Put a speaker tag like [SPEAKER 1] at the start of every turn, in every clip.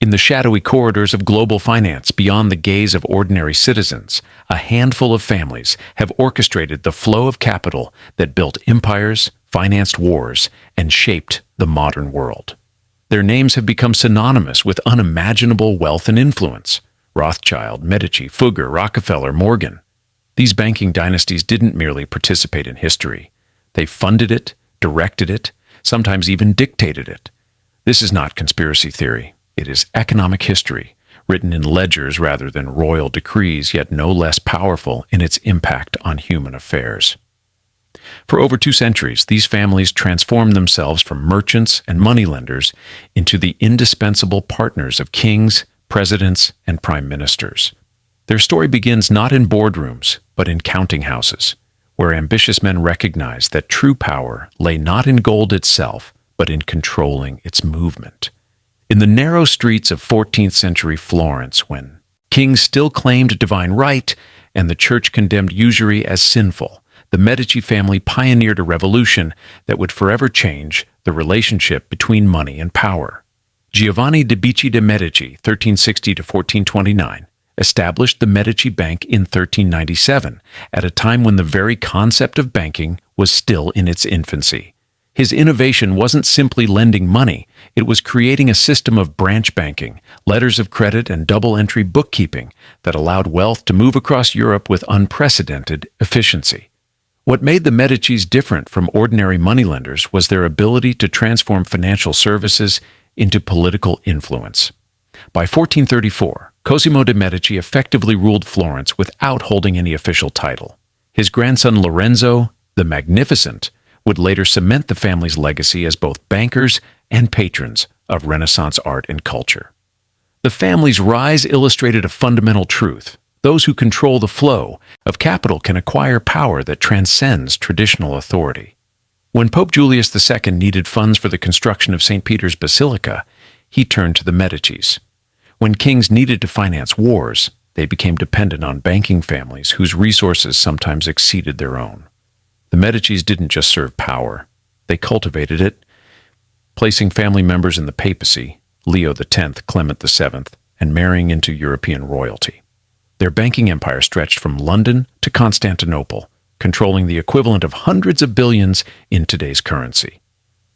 [SPEAKER 1] In the shadowy corridors of global finance, beyond the gaze of ordinary citizens, a handful of families have orchestrated the flow of capital that built empires, financed wars, and shaped the modern world. Their names have become synonymous with unimaginable wealth and influence: Rothschild, Medici, Fugger, Rockefeller, Morgan. These banking dynasties didn't merely participate in history. They funded it, directed it, sometimes even dictated it. This is not conspiracy theory. It is economic history, written in ledgers rather than royal decrees, yet no less powerful in its impact on human affairs. For over 2 centuries, these families transformed themselves from merchants and moneylenders into the indispensable partners of kings, presidents, and prime ministers. Their story begins not in boardrooms, but in counting houses, where ambitious men recognized that true power lay not in gold itself, but in controlling its movement. In the narrow streets of 14th century Florence, when kings still claimed divine right and the church condemned usury as sinful, the Medici family pioneered a revolution that would forever change the relationship between money and power. Giovanni de' Medici, 1360 to 1429, established the Medici Bank in 1397, at a time when the very concept of banking was still in its infancy. His innovation wasn't simply lending money, it was creating a system of branch banking, letters of credit, and double-entry bookkeeping that allowed wealth to move across Europe with unprecedented efficiency. What made the Medicis different from ordinary moneylenders was their ability to transform financial services into political influence. By 1434, Cosimo de' Medici effectively ruled Florence without holding any official title. His grandson Lorenzo, the Magnificent, would later cement the family's legacy as both bankers and patrons of Renaissance art and culture. The family's rise illustrated a fundamental truth: those who control the flow of capital can acquire power that transcends traditional authority. When Pope Julius II needed funds for the construction of St. Peter's Basilica, he turned to the Medicis. When kings needed to finance wars, they became dependent on banking families whose resources sometimes exceeded their own. The Medicis didn't just serve power, they cultivated it, placing family members in the papacy, Leo X, Clement VII, and marrying into European royalty. Their banking empire stretched from London to Constantinople, controlling the equivalent of hundreds of billions in today's currency.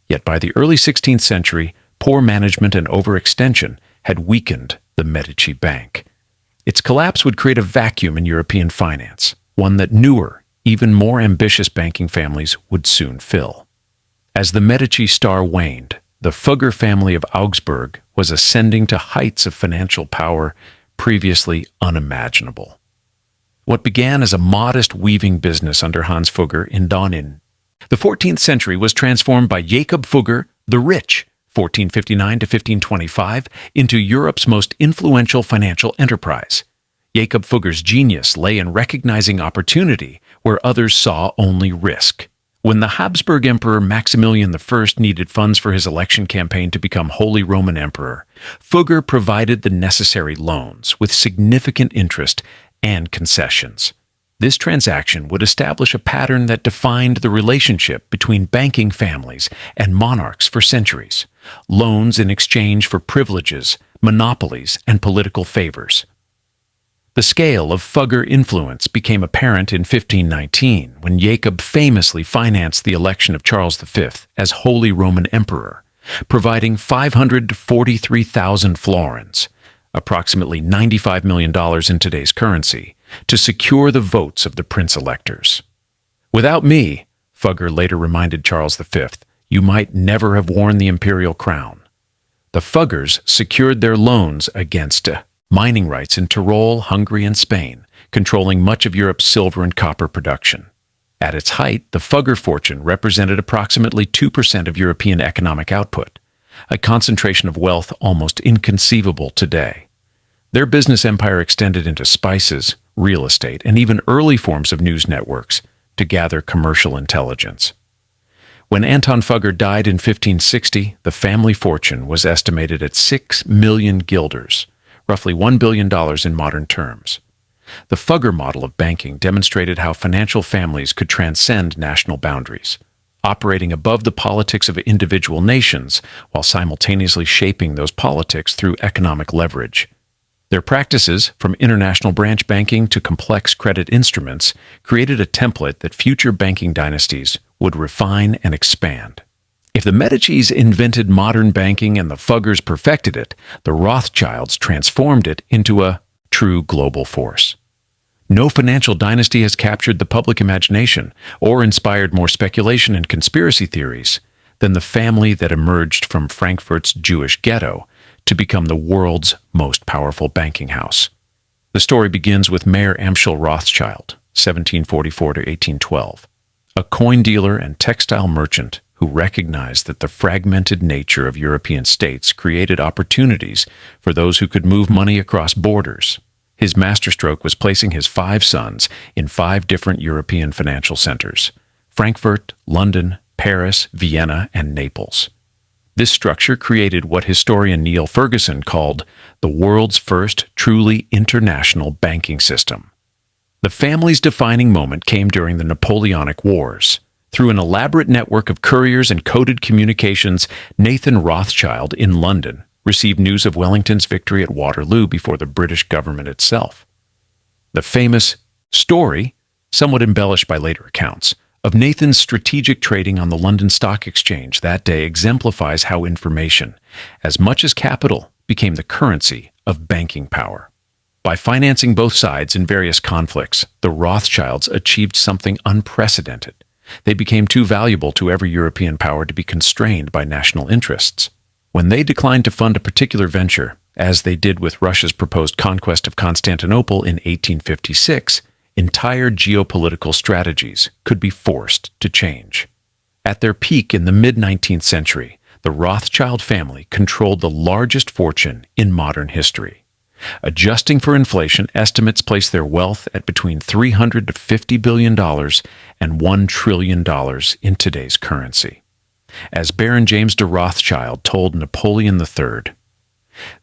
[SPEAKER 1] Yet by the early 16th century, poor management and overextension had weakened the Medici Bank. Its collapse would create a vacuum in European finance, one that newer, even more ambitious banking families would soon fill. As the Medici star waned, the Fugger family of Augsburg was ascending to heights of financial power previously unimaginable. What began as a modest weaving business under Hans Fugger in Donau, the 14th century was transformed by Jacob Fugger the Rich, 1459 to 1525, into Europe's most influential financial enterprise. Jacob Fugger's genius lay in recognizing opportunity where others saw only risk. When the Habsburg Emperor Maximilian I needed funds for his election campaign to become Holy Roman Emperor, Fugger provided the necessary loans with significant interest and concessions. This transaction would establish a pattern that defined the relationship between banking families and monarchs for centuries: loans in exchange for privileges, monopolies, and political favors. The scale of Fugger influence became apparent in 1519 when Jacob famously financed the election of Charles V as Holy Roman Emperor, providing 543,000 florins, approximately $95 million in today's currency, to secure the votes of the prince-electors. "Without me," Fugger later reminded Charles V, "you might never have worn the imperial crown." The Fuggers secured their loans against mining rights in Tyrol, Hungary, and Spain, controlling much of Europe's silver and copper production. At its height, the Fugger fortune represented approximately 2% of European economic output, a concentration of wealth almost inconceivable today. Their business empire extended into spices, real estate, and even early forms of news networks to gather commercial intelligence. When Anton Fugger died in 1560, the family fortune was estimated at 6 million guilders, roughly $1 billion in modern terms. The Fugger model of banking demonstrated how financial families could transcend national boundaries. operating above the politics of individual nations while simultaneously shaping those politics through economic leverage. Their practices, from international branch banking to complex credit instruments, created a template that future banking dynasties would refine and expand. If the Medicis invented modern banking and the Fuggers perfected it, the Rothschilds transformed it into a true global force. No financial dynasty has captured the public imagination or inspired more speculation and conspiracy theories than the family that emerged from Frankfurt's Jewish ghetto to become the world's most powerful banking house. The story begins with Mayer Amschel Rothschild, 1744 to 1812, a coin dealer and textile merchant who recognized that the fragmented nature of European states created opportunities for those who could move money across borders. His masterstroke was placing his 5 sons in 5 different European financial centers: Frankfurt, London, Paris, Vienna, and Naples. This structure created what historian Neil Ferguson called the world's first truly international banking system. The family's defining moment came during the Napoleonic Wars. Through an elaborate network of couriers and coded communications, Nathan Rothschild in London received news of Wellington's victory at Waterloo before the British government itself. The famous story, somewhat embellished by later accounts, of Nathan's strategic trading on the London Stock Exchange that day exemplifies how information, as much as capital, became the currency of banking power. By financing both sides in various conflicts, the Rothschilds achieved something unprecedented. They became too valuable to every European power to be constrained by national interests. When they declined to fund a particular venture, as they did with Russia's proposed conquest of Constantinople in 1856, entire geopolitical strategies could be forced to change. At their peak in the mid-19th century, the Rothschild family controlled the largest fortune in modern history. Adjusting for inflation, estimates place their wealth at between $300 to $50 billion and $1 trillion in today's currency. As Baron James de Rothschild told Napoleon III,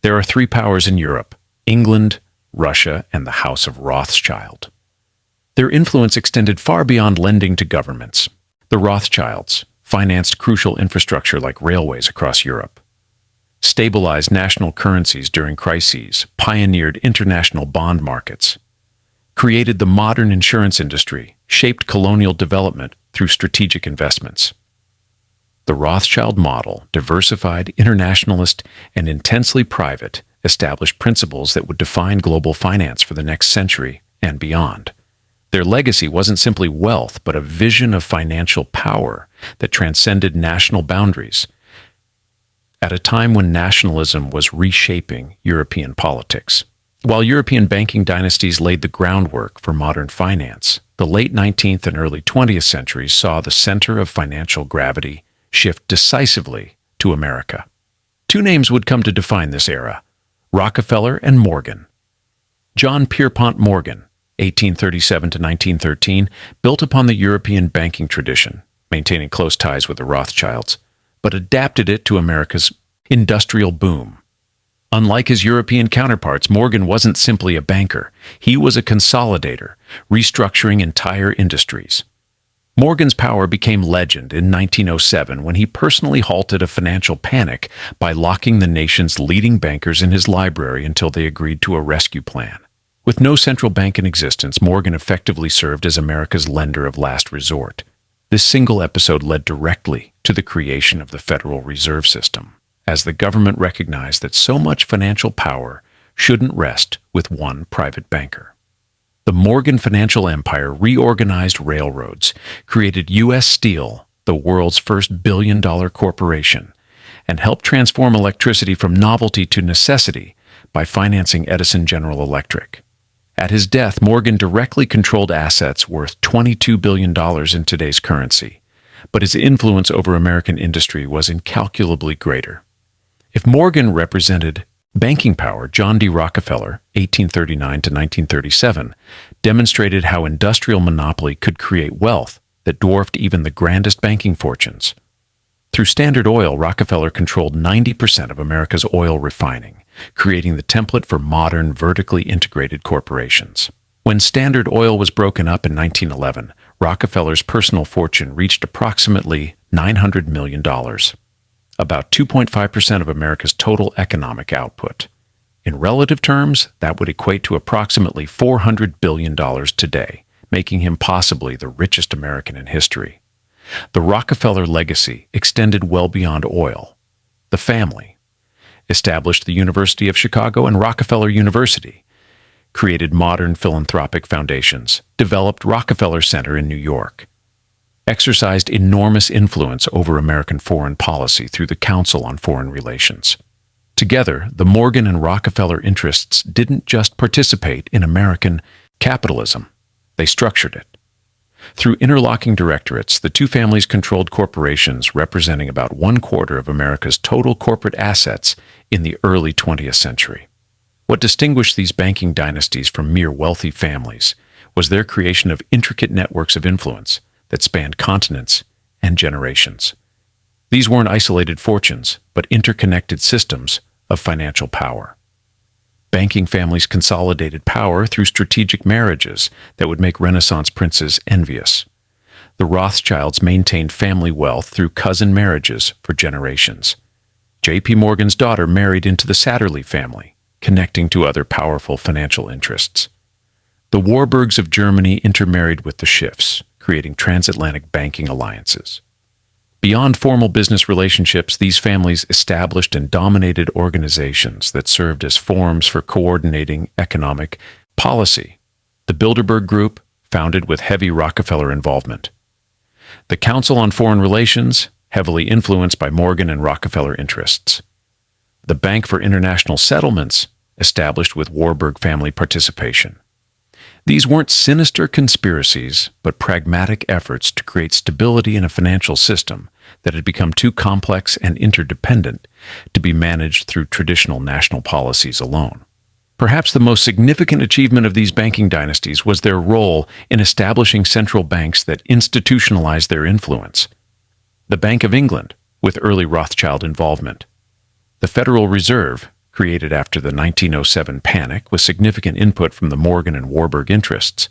[SPEAKER 1] "There are 3 powers in Europe: England, Russia, and the House of Rothschild." Their influence extended far beyond lending to governments. The Rothschilds financed crucial infrastructure like railways across Europe, stabilized national currencies during crises, pioneered international bond markets, created the modern insurance industry, shaped colonial development through strategic investments. The Rothschild model, diversified, internationalist, and intensely private, established principles that would define global finance for the next century and beyond. Their legacy wasn't simply wealth, but a vision of financial power that transcended national boundaries. At a time when nationalism was reshaping European politics. While European banking dynasties laid the groundwork for modern finance, the late 19th and early 20th centuries saw the center of financial gravity shift decisively to America. 2 names would come to define this era: Rockefeller and Morgan. John Pierpont Morgan, 1837 to 1913, built upon the European banking tradition, maintaining close ties with the Rothschilds, but adapted it to America's industrial boom. Unlike his European counterparts, Morgan wasn't simply a banker. He was a consolidator, restructuring entire industries. Morgan's power became legend in 1907 when he personally halted a financial panic by locking the nation's leading bankers in his library until they agreed to a rescue plan. With no central bank in existence, Morgan effectively served as America's lender of last resort. This single episode led directly to the creation of the Federal Reserve System, as the government recognized that so much financial power shouldn't rest with one private banker. The Morgan financial empire reorganized railroads, created U.S. Steel, the world's first billion-dollar corporation, and helped transform electricity from novelty to necessity by financing Edison General Electric. At his death, Morgan directly controlled assets worth $22 billion in today's currency, but his influence over American industry was incalculably greater. If Morgan represented banking power, John D. Rockefeller, 1839 to 1937, demonstrated how industrial monopoly could create wealth that dwarfed even the grandest banking fortunes. Through Standard Oil, Rockefeller controlled 90% of America's oil refining, creating the template for modern vertically integrated corporations. When Standard Oil was broken up in 1911, Rockefeller's personal fortune reached approximately $900 million, about 2.5% of America's total economic output. In relative terms, that would equate to approximately $400 billion today, making him possibly the richest American in history. The Rockefeller legacy extended well beyond oil. The family established the University of Chicago and Rockefeller University, created modern philanthropic foundations, developed Rockefeller Center in New York, exercised enormous influence over American foreign policy through the Council on Foreign Relations. Together, the Morgan and Rockefeller interests didn't just participate in American capitalism, they structured it. Through interlocking directorates, the two families controlled corporations representing about 1/4 of America's total corporate assets in the early 20th century. What distinguished these banking dynasties from mere wealthy families was their creation of intricate networks of influence that spanned continents and generations. These weren't isolated fortunes, but interconnected systems of financial power. Banking families consolidated power through strategic marriages that would make Renaissance princes envious. The Rothschilds maintained family wealth through cousin marriages for generations. J.P. Morgan's daughter married into the Satterley family, connecting to other powerful financial interests. The Warburgs of Germany intermarried with the Schiffs, creating transatlantic banking alliances. Beyond formal business relationships, these families established and dominated organizations that served as forums for coordinating economic policy. The Bilderberg Group, founded with heavy Rockefeller involvement. The Council on Foreign Relations, heavily influenced by Morgan and Rockefeller interests. The Bank for International Settlements, established with Warburg family participation. These weren't sinister conspiracies, but pragmatic efforts to create stability in a financial system that had become too complex and interdependent to be managed through traditional national policies alone. Perhaps the most significant achievement of these banking dynasties was their role in establishing central banks that institutionalized their influence. The Bank of England, with early Rothschild involvement. The Federal Reserve, created after the 1907 panic with significant input from the Morgan and Warburg interests.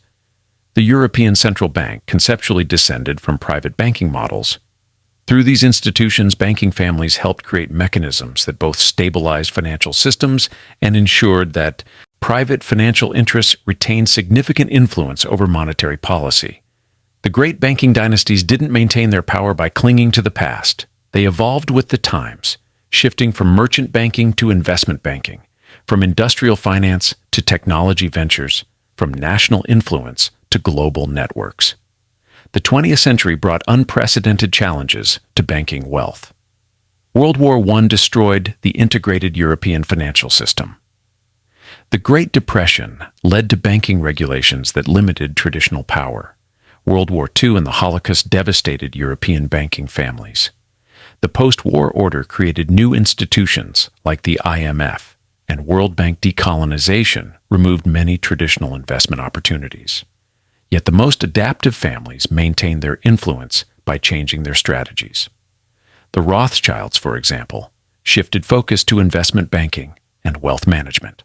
[SPEAKER 1] The European Central Bank conceptually descended from private banking models. Through these institutions, banking families helped create mechanisms that both stabilized financial systems and ensured that private financial interests retained significant influence over monetary policy. The great banking dynasties didn't maintain their power by clinging to the past. They evolved with the times, shifting from merchant banking to investment banking, from industrial finance to technology ventures, from national influence to global networks. The 20th century brought unprecedented challenges to banking wealth. World War I destroyed the integrated European financial system. The Great Depression led to banking regulations that limited traditional power. World War II and the Holocaust devastated European banking families. The post-war order created new institutions like the IMF, and World Bank decolonization removed many traditional investment opportunities. Yet the most adaptive families maintained their influence by changing their strategies. The Rothschilds, for example, shifted focus to investment banking and wealth management.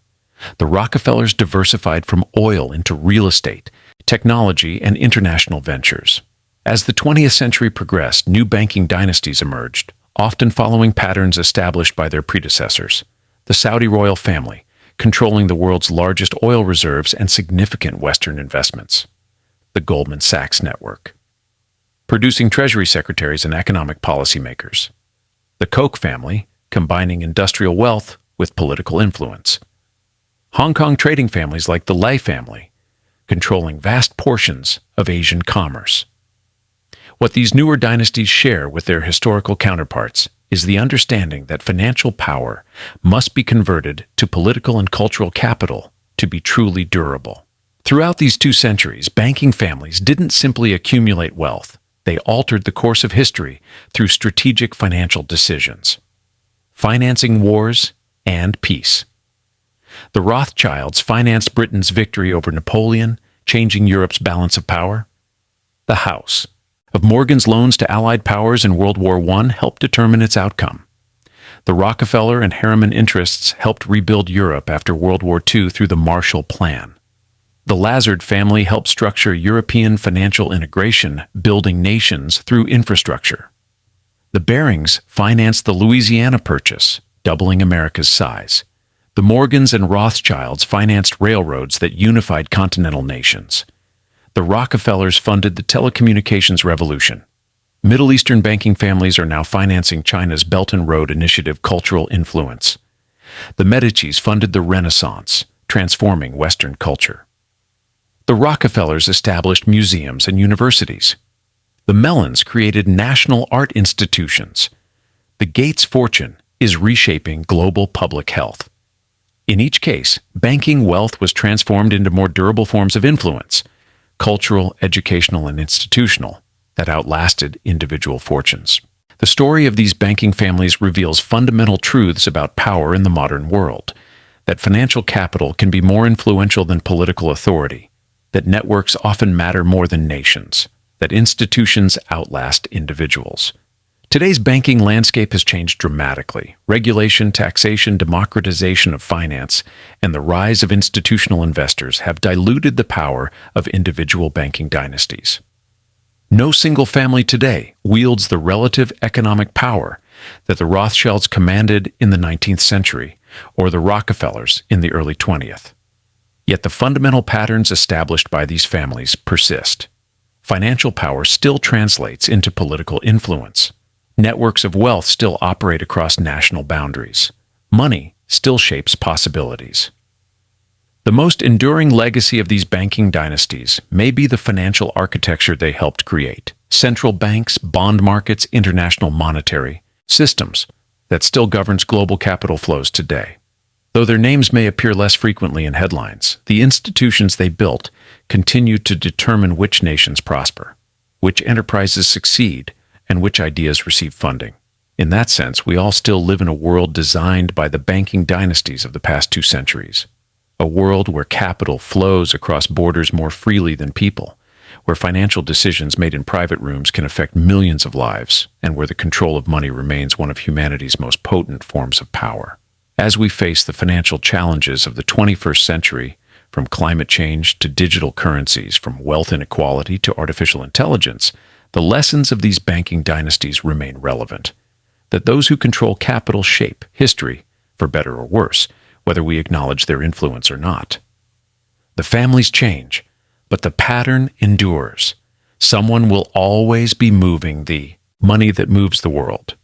[SPEAKER 1] The Rockefellers diversified from oil into real estate, technology, and international ventures. As the 20th century progressed, new banking dynasties emerged, often following patterns established by their predecessors. The Saudi royal family, controlling the world's largest oil reserves and significant Western investments. The Goldman Sachs network, producing treasury secretaries and economic policymakers. The Koch family, combining industrial wealth with political influence. Hong Kong trading families like the Lai family, controlling vast portions of Asian commerce. What these newer dynasties share with their historical counterparts is the understanding that financial power must be converted to political and cultural capital to be truly durable. Throughout these 2 centuries, banking families didn't simply accumulate wealth. They altered the course of history through strategic financial decisions, financing wars and peace. The Rothschilds financed Britain's victory over Napoleon, changing Europe's balance of power. The House of Morgan's loans to Allied powers in World War I helped determine its outcome. The Rockefeller and Harriman interests helped rebuild Europe after World War II through the Marshall Plan. The Lazard family helped structure European financial integration, building nations through infrastructure. The Barings financed the Louisiana Purchase, doubling America's size. The Morgans and Rothschilds financed railroads that unified continental nations. The Rockefellers funded the telecommunications revolution. Middle Eastern banking families are now financing China's Belt and Road Initiative cultural influence. The Medicis funded the Renaissance, transforming Western culture. The Rockefellers established museums and universities. The Mellons created national art institutions. The Gates fortune is reshaping global public health. In each case, banking wealth was transformed into more durable forms of influence, cultural, educational, and institutional, that outlasted individual fortunes. The story of these banking families reveals fundamental truths about power in the modern world, that financial capital can be more influential than political authority, that networks often matter more than nations, that institutions outlast individuals. Today's banking landscape has changed dramatically. Regulation, taxation, democratization of finance, and the rise of institutional investors have diluted the power of individual banking dynasties. No single family today wields the relative economic power that the Rothschilds commanded in the 19th century or the Rockefellers in the early 20th. Yet the fundamental patterns established by these families persist. Financial power still translates into political influence. Networks of wealth still operate across national boundaries. Money still shapes possibilities. The most enduring legacy of these banking dynasties may be the financial architecture they helped create. Central banks, bond markets, international monetary systems that still governs global capital flows today. Though their names may appear less frequently in headlines, the institutions they built continue to determine which nations prosper, which enterprises succeed, and which ideas receive funding. In that sense, we all still live in a world designed by the banking dynasties of the past 2 centuries. A world where capital flows across borders more freely than people, where financial decisions made in private rooms can affect millions of lives, and where the control of money remains one of humanity's most potent forms of power. As we face the financial challenges of the 21st century, from climate change to digital currencies, from wealth inequality to artificial intelligence, the lessons of these banking dynasties remain relevant. That those who control capital shape history, for better or worse, whether we acknowledge their influence or not. The families change, but the pattern endures. Someone will always be moving the money that moves the world.